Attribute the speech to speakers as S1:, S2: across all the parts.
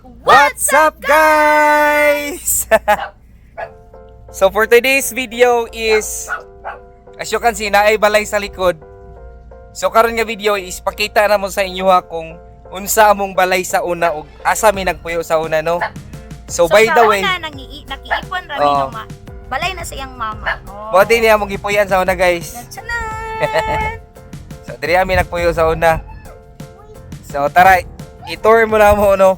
S1: What's up, guys? So for today's video is, as you can see, naay balay sa likod. So karon nga video is pakita na mo sa inyo ha kung unsa among balay sa una ug asa mi nagpuyo sa una, no? So by the way,
S2: nakiipon rami no ma. Balay na sa iyang mama.
S1: buti niya among gipuyan sa una, guys.
S2: Tanan.
S1: So diri ami nagpuyo sa una. So tara, i-tour mo na mo, no?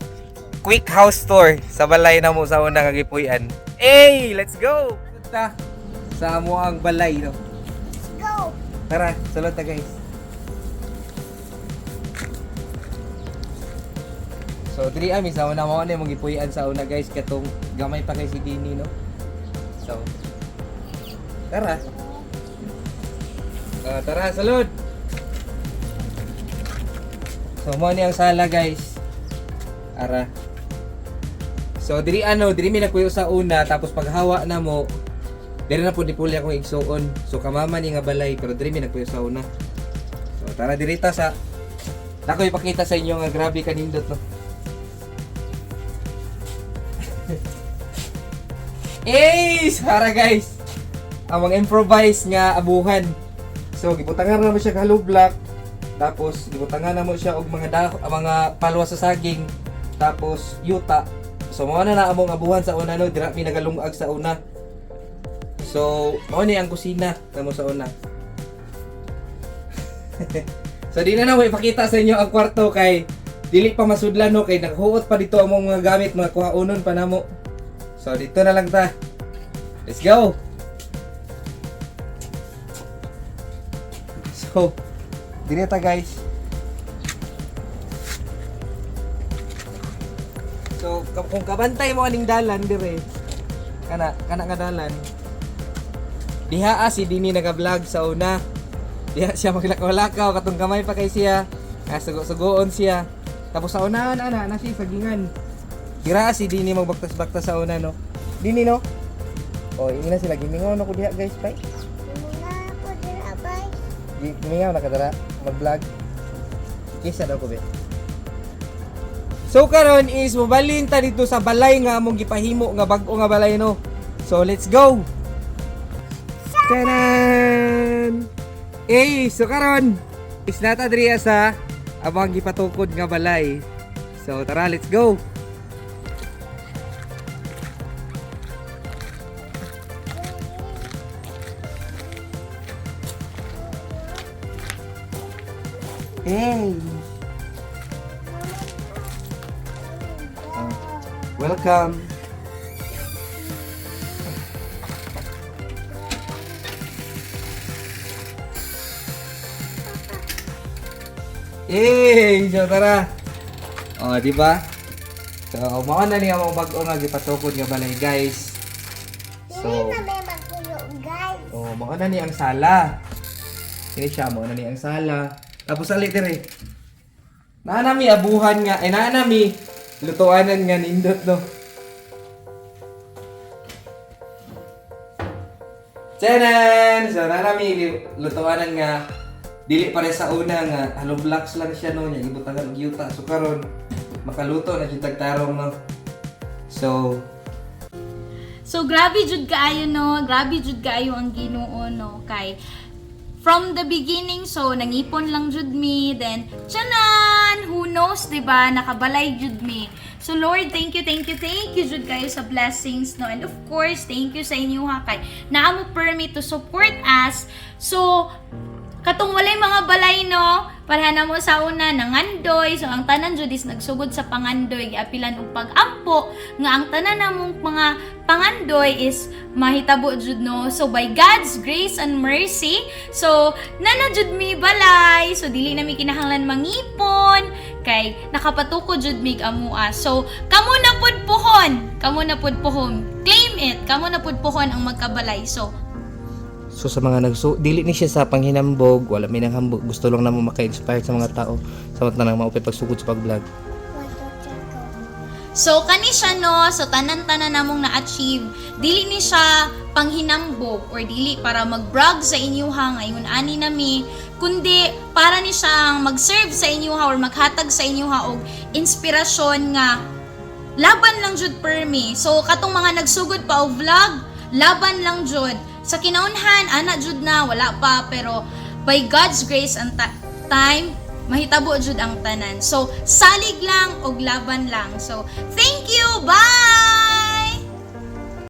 S1: Quick house tour sa balay na mo sa una nga gipuy-an. Hey, let's go! Punta sa amo ang balay, no?
S2: Let's go.
S1: Tara, salot ta, guys. So diri ami sa una mo ni mong gipuy-an sa una, guys, katong gamay pa kay si Dini, no? So tara. Tara, salud. So mo ni ang sala, guys. Ara. So diri mi nagpuyo sa una, tapos paghawa na mo, diri na pud ni puli akong igsuon. So kamama ni nga balay, pero diri mi nagpuyo sa una. So tara dirita sa nako ipakita sa inyo nga grabe kanindot, no. Eh, para guys. Among improvise nga abuhan. So gibutangan na mo siya ka hollow block. Tapos gibutangan na mo siya og mga palwa sa saging. Tapos yuta. So mao na among abuhan sa una, no, dira mi nagalungag sa una. So mao ni ang kusina kamo sa una. So di na mo ipakita sa inyo ang kwarto kay dili pa masudlan, no, kay naghuot pa dito among mga gamit, mga kuhaunon pa namo. So dito na lang ta. Let's go. So dito ta, guys. So kung kabantay mo aning dalan dire, kana nga dalan. Diha si Dini naga-vlog sa una. Diha siya maglakaw-lakaw katong kamay pa kay siya. Sugo-sugoon siya. Tapos sa unahan na siya sagingan. Kira si Dini magbaktas-baktas sa una, no. Dini, no. Oh, ini na sila gimingaw na ko diha, guys, bye.
S2: Gimingaw ko dira, bye.
S1: Gimingaw na kadara mag-vlog. Kisa daw ko, be. So karon is mobalin ta dito sa balay nga among gipahimo nga bag-o nga balay, no. So let's go. Tanan! So karon is nata diri sa among gipatukod nga balay. So tara, let's go. Hey. Welcome. So tara. Oh, di ba? So, mao na niya mo bag-o nga gipatukod nga balay, guys. So,
S2: Dili na may magpuyo, guys.
S1: oh, mao na ni ang sala. Kini siya mo na ni ang sala. Tapos ali dire. Naanami abuhan nga, naanami lutuanan nga nindot, no. Tanan! So naanami lutuanan nga dili pare sa una nga hollow blocks lang siya, no, nya gibutangan og yuta. So karon makaluto na jud tarong, no.
S2: So grabe jud kaayo, no. Grabe jud kaayo ang Ginoo, no, kay from the beginning, so nangipon lang jud mi, then tiyanan, who knows, diba, nakabalay jud mi. So Lord, thank you jud kayo sa blessings, no, and of course thank you sa inyo ha kay naa mo permit to support us. So katong walay mga balay, no, pareha na mo sa una nangandoy. So ang tanan jud is nagsugod sa pangandoy, giapilan og pag-ampo nga ang tanan namong mga pangandoy is mahitabo jud, no. So by God's grace and mercy, so nana jud mi balay. So dili na mi kinahanglan mangipon kay nakapatukod jud mig amua. So kamo na pud pohon. Claim it. Kamo na pud pohon ang magkabalay.
S1: So sa mga dili ni siya sa panghinambog, wala may nang hambog, gusto lang namo maka-inspire sa mga tao sa mga nang maupay pagsugod sa pag-vlog.
S2: So kani siya, no, so tanan-tanan namong na-achieve. Dili ni siya panghinambog or dili para mag-brag sa inyo ha ngayon ani nami, kundi para ni siyang mag-serve sa inyo ha or maghatag sa inyo ha og inspirasyon nga laban lang jud per me. So katong mga nagsugod pa og vlog, laban lang jud. Sa kinaunhan ana jud na wala pa, pero by God's grace and time mahitabo jud ang tanan. So salig lang og laban lang. So thank you. Bye.